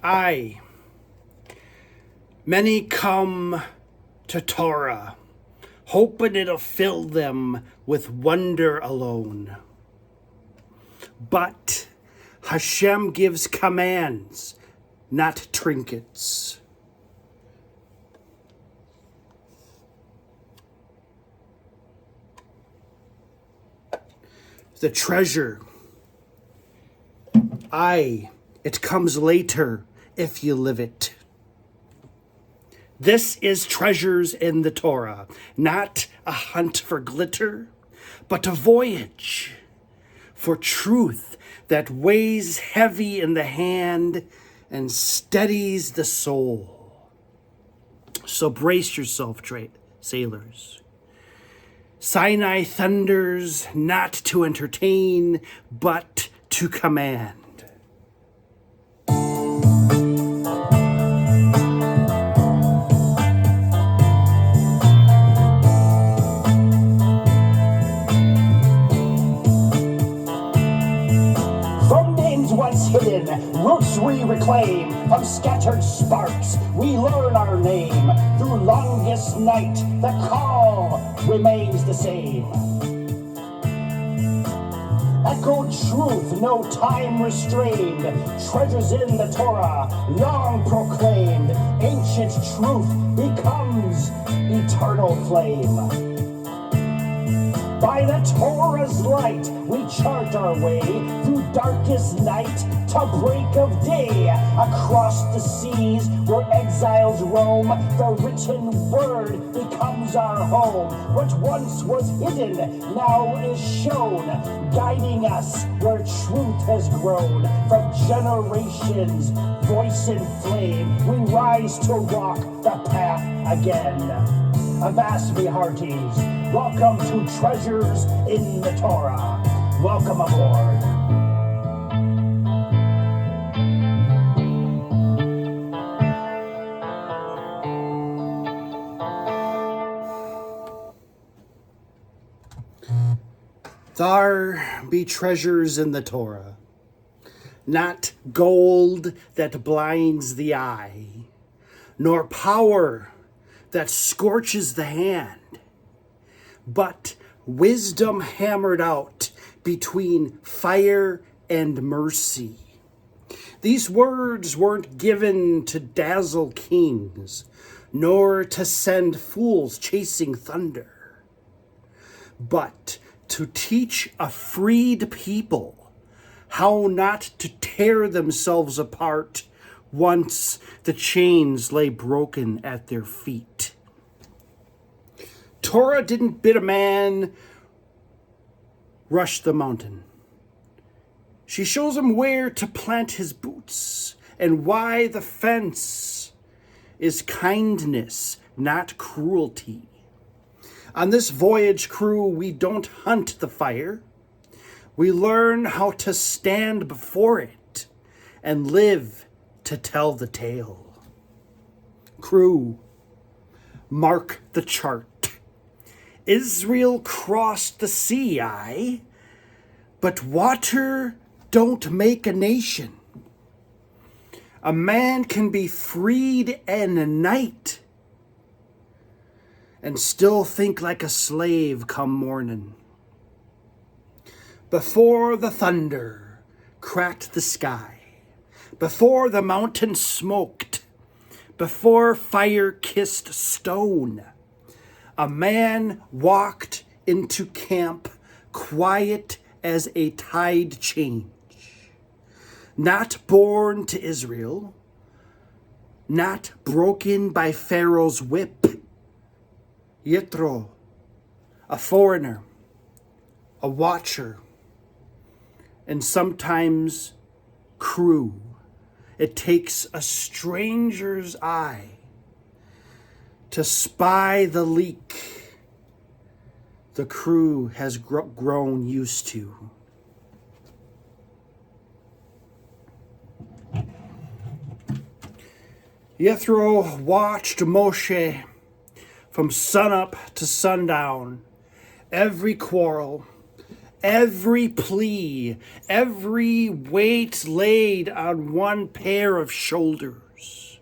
Aye, many come to Torah, hoping it'll fill them with wonder alone. But Hashem gives commands, not trinkets. The treasure, aye, it comes later if you live it. This is treasures in the Torah, not a hunt for glitter, but a voyage for truth that weighs heavy in the hand and steadies the soul. So brace yourself, sailors. Sinai thunders not to entertain, but to command. From names once hidden, roots we reclaim. From scattered sparks, we learn our name. Through longest night, the call remains the same. Echoed truth, no time restrained. Treasures in the Torah, long proclaimed. Ancient truth becomes eternal flame. By the Torah's light, we chart our way through darkest night to break of day. Across the seas where exiles roam, the written word becomes our home. What once was hidden now is shown, guiding us where truth has grown. From generations, voice in flame, we rise to walk the path again. Avast me hearties, welcome to Treasures in the Torah. Welcome aboard. There be treasures in the Torah, not gold that blinds the eye, nor power that scorches the hand, but wisdom hammered out between fire and mercy. These words weren't given to dazzle kings, nor to send fools chasing thunder, but to teach a freed people how not to tear themselves apart once the chains lay broken at their feet. Torah didn't bid a man rush the mountain. She shows him where to plant his boots and why the fence is kindness, not cruelty. On this voyage crew, we don't hunt the fire. We learn how to stand before it and live to tell the tale. Crew, mark the chart. Israel crossed the sea, aye, but water don't make a nation. A man can be freed in a night and still think like a slave come morning. Before the thunder cracked the sky, before the mountain smoked, before fire kissed stone, a man walked into camp quiet as a tide change. Not born to Israel, not broken by Pharaoh's whip. Yitro, a foreigner, a watcher, and sometimes crew. It takes a stranger's eye to spy the leak the crew has grown used to. Yitro watched Moshe from sunup to sundown, every quarrel, every plea, every weight laid on one pair of shoulders.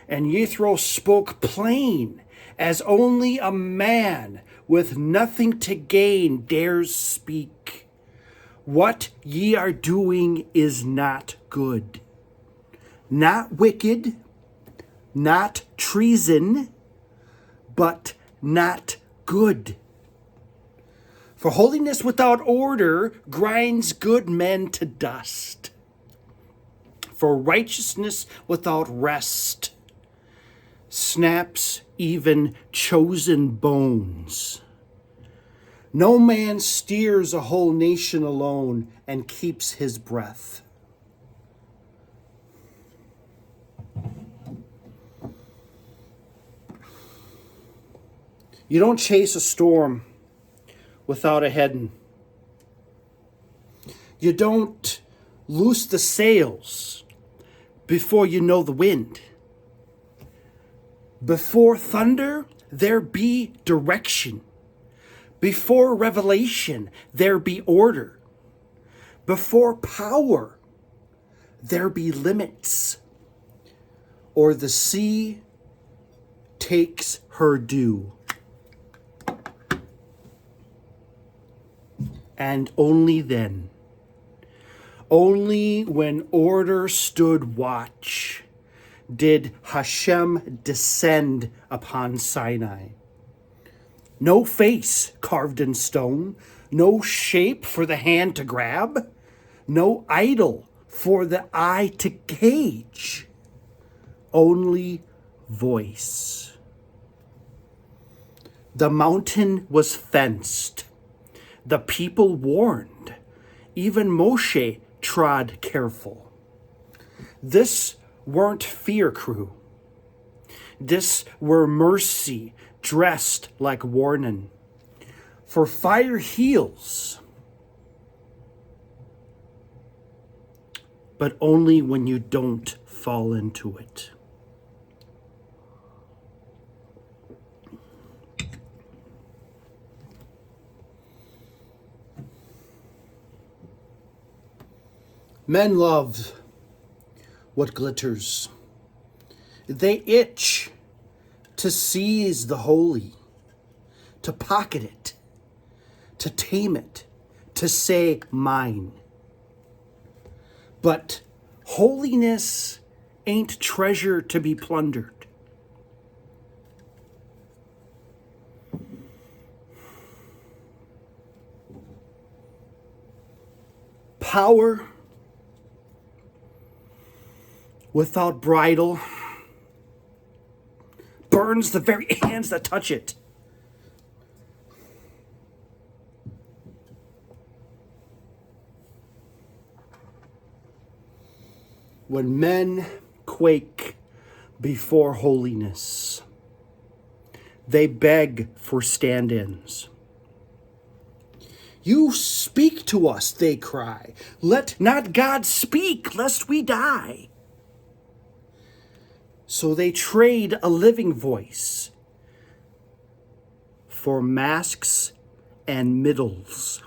And Yitro spoke plain, as only a man with nothing to gain dares speak. What ye are doing is not good, not wicked, not treason, but not good. For holiness without order grinds good men to dust. For righteousness without rest snaps even chosen bones. No man steers a whole nation alone and keeps his breath. You don't chase a storm without a heading. You don't loose the sails before you know the wind. Before thunder, there be direction. Before revelation, there be order. Before power, there be limits. Or the sea takes her due. And only then, only when order stood watch, did Hashem descend upon Sinai. No face carved in stone, no shape for the hand to grab, no idol for the eye to gauge, only voice. The mountain was fenced. The people warned. Even Moshe trod careful. This weren't fear crew. This were mercy dressed like warning. For fire heals, but only when you don't fall into it. Men love what glitters. They itch to seize the holy, to pocket it, to tame it, to say mine. But holiness ain't treasure to be plundered. Power without bridle burns the very hands that touch it. When men quake before holiness, they beg for stand-ins. You speak to us, they cry. Let not God speak, lest we die. So they trade a living voice for masks and middles.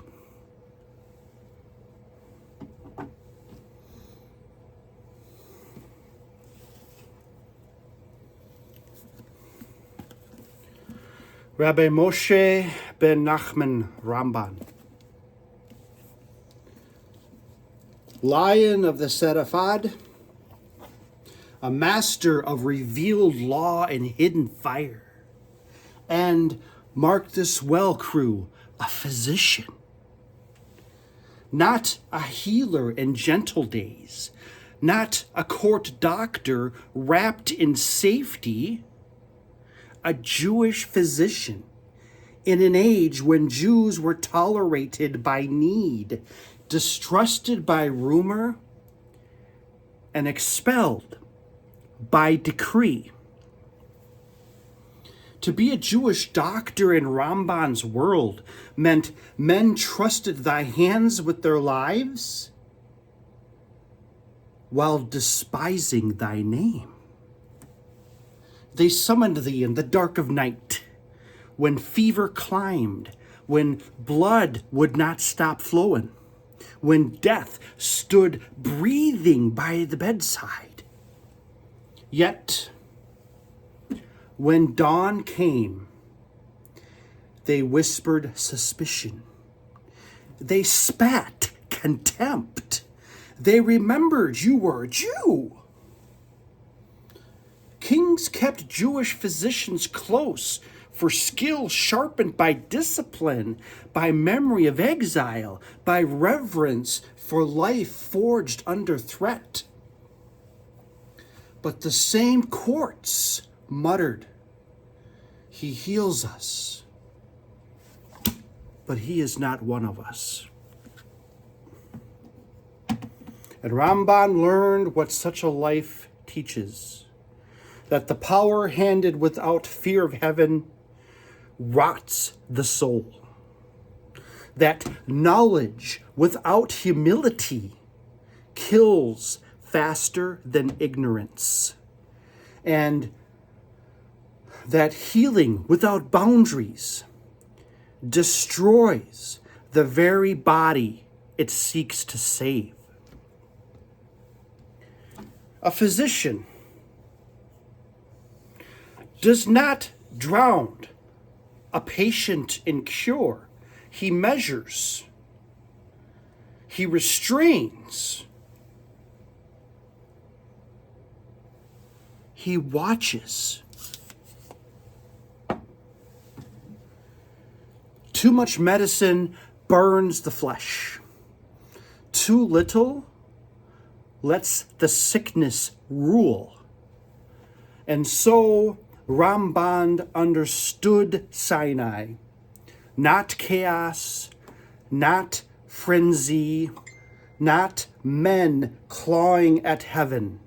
Rabbi Moshe ben Nachman Ramban, Lion of the Seraphat, a master of revealed law and hidden fire. And mark this well, crew, a physician. Not a healer in gentle days, not a court doctor wrapped in safety, a Jewish physician in an age when Jews were tolerated by need, distrusted by rumor, and expelled by decree. To be a Jewish doctor in Ramban's world meant men trusted thy hands with their lives while despising thy name. They summoned thee in the dark of night, when fever climbed, when blood would not stop flowing, when death stood breathing by the bedside. Yet, when dawn came, they whispered suspicion. They spat contempt. They remembered you were a Jew. Kings kept Jewish physicians close for skill sharpened by discipline, by memory of exile, by reverence for life forged under threat. But the same courts muttered, "He heals us, but he is not one of us." And Ramban learned what such a life teaches, that the power handed without fear of heaven rots the soul, that knowledge without humility kills faster than ignorance, and that healing without boundaries destroys the very body it seeks to save. A physician does not drown a patient in cure. He measures. He restrains. He watches. Too much medicine burns the flesh. Too little lets the sickness rule. And so Ramban understood Sinai. Not chaos, not frenzy, not men clawing at heaven,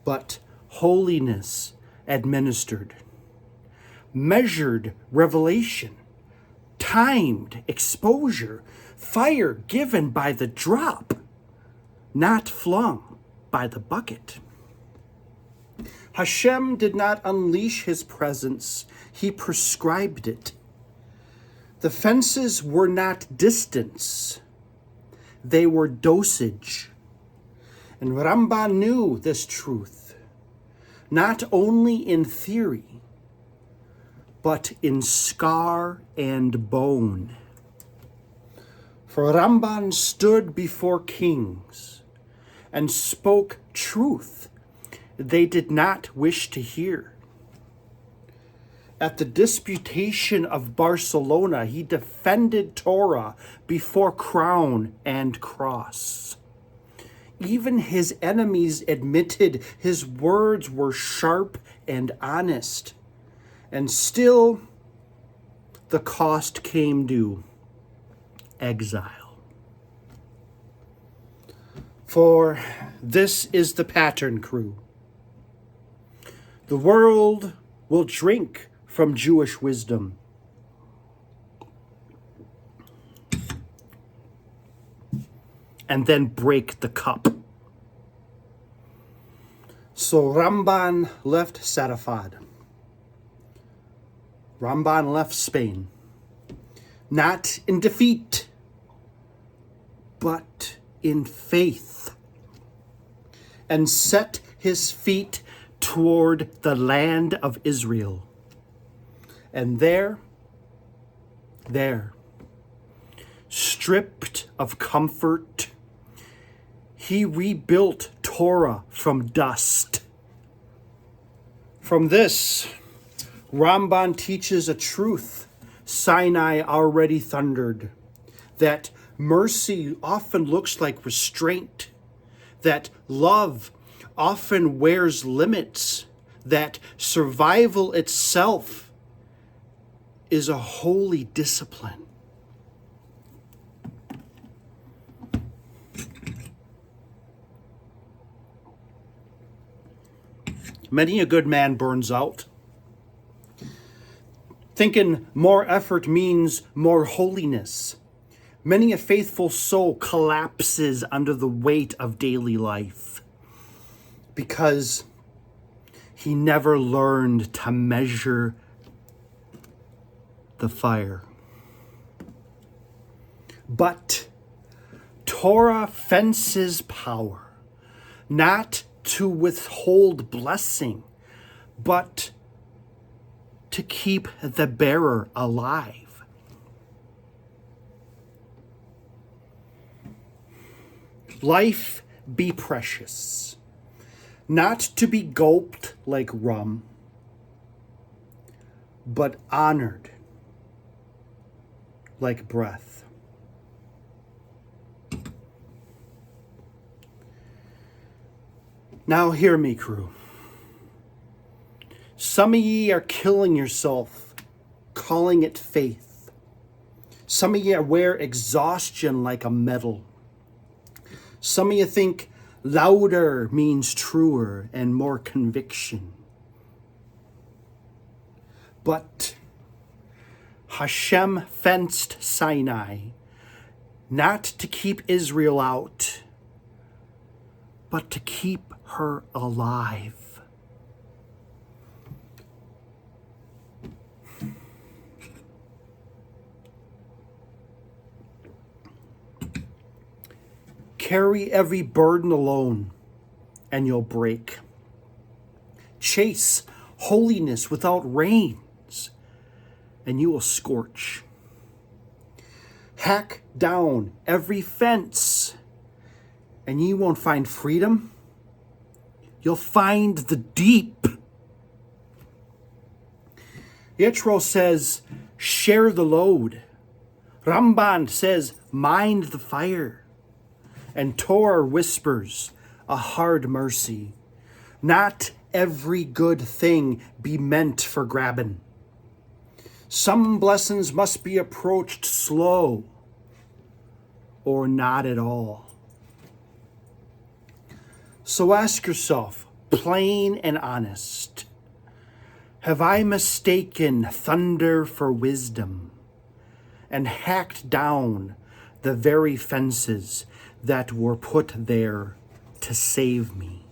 but holiness administered, measured revelation, timed exposure, fire given by the drop, not flung by the bucket. Hashem did not unleash his presence, he prescribed it. The fences were not distance, they were dosage. And Ramban knew this truth, not only in theory, but in scar and bone. For Ramban stood before kings and spoke truth they did not wish to hear. At the disputation of Barcelona, he defended Torah before crown and cross. Even his enemies admitted his words were sharp and honest. And still, the cost came due: exile. For this is the pattern, crew. The world will drink from Jewish wisdom. And then break the cup. So Ramban left Sarafad. Ramban left Spain. Not in defeat, but in faith. And set his feet toward the land of Israel. And there, stripped of comfort, he rebuilt Torah from dust. From this, Ramban teaches a truth Sinai already thundered, that mercy often looks like restraint, that love often wears limits, that survival itself is a holy discipline. Many a good man burns out, thinking more effort means more holiness. Many a faithful soul collapses under the weight of daily life because he never learned to measure the fire. But Torah fences power, not to withhold blessing, but to keep the bearer alive. Life be precious, not to be gulped like rum, but honored like breath. Now hear me, crew. Some of ye are killing yourself, calling it faith. Some of you wear exhaustion like a medal. Some of you think louder means truer and more conviction. But Hashem fenced Sinai, not to keep Israel out, but to keep her alive. Carry every burden alone, and you'll break. Chase holiness without reins, and you will scorch. Hack down every fence, and you won't find freedom. You'll find the deep. Yitro says, share the load. Ramban says, mind the fire. And Torah whispers, a hard mercy. Not every good thing be meant for grabbing. Some blessings must be approached slow, or not at all. So ask yourself, plain and honest, have I mistaken thunder for wisdom and hacked down the very fences that were put there to save me?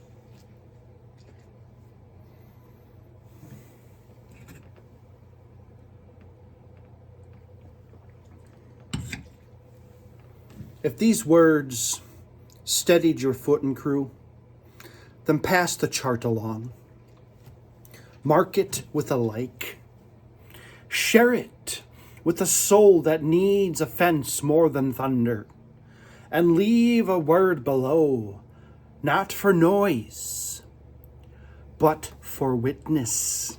If these words steadied your footing, crew, then pass the chart along. Mark it with a like. Share it with a soul that needs a fence more than thunder. And leave a word below, not for noise, but for witness.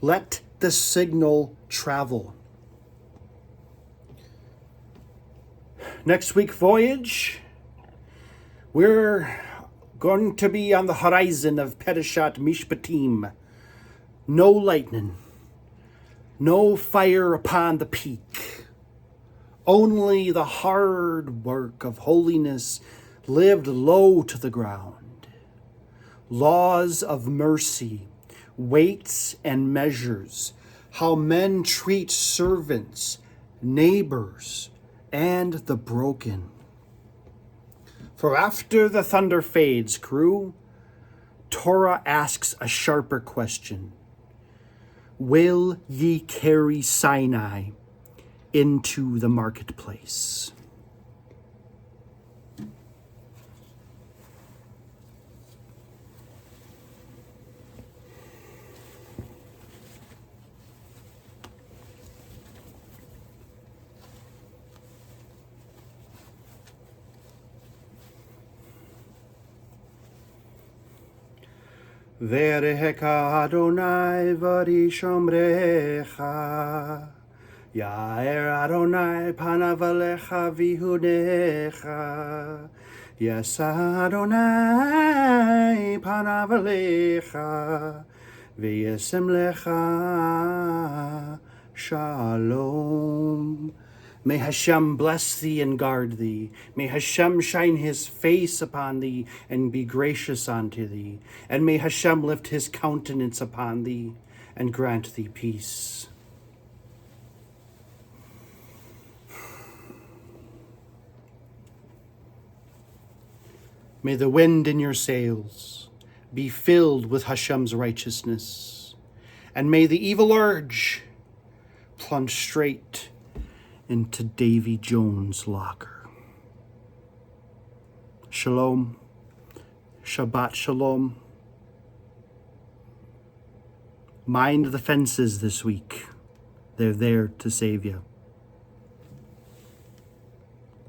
Let the signal travel. Next week, Voyage, we're going to be on the horizon of Parashat Mishpatim. No lightning, no fire upon the peak. Only the hard work of holiness lived low to the ground. Laws of mercy, weights and measures, how men treat servants, neighbors, and the broken. For after the thunder fades, crew, Torah asks a sharper question. Will ye carry Sinai into the marketplace? Vereheka Adonai varishomrecha, Yair Adonai panav alecha vihunecha, Yasa Adonai panav alecha, v'yesem lecha shalom. May Hashem bless thee and guard thee. May Hashem shine his face upon thee and be gracious unto thee. And may Hashem lift his countenance upon thee and grant thee peace. May the wind in your sails be filled with Hashem's righteousness. And may the evil urge plunge straight into Davy Jones' locker. Shalom. Shabbat shalom. Mind the fences this week. They're there to save you.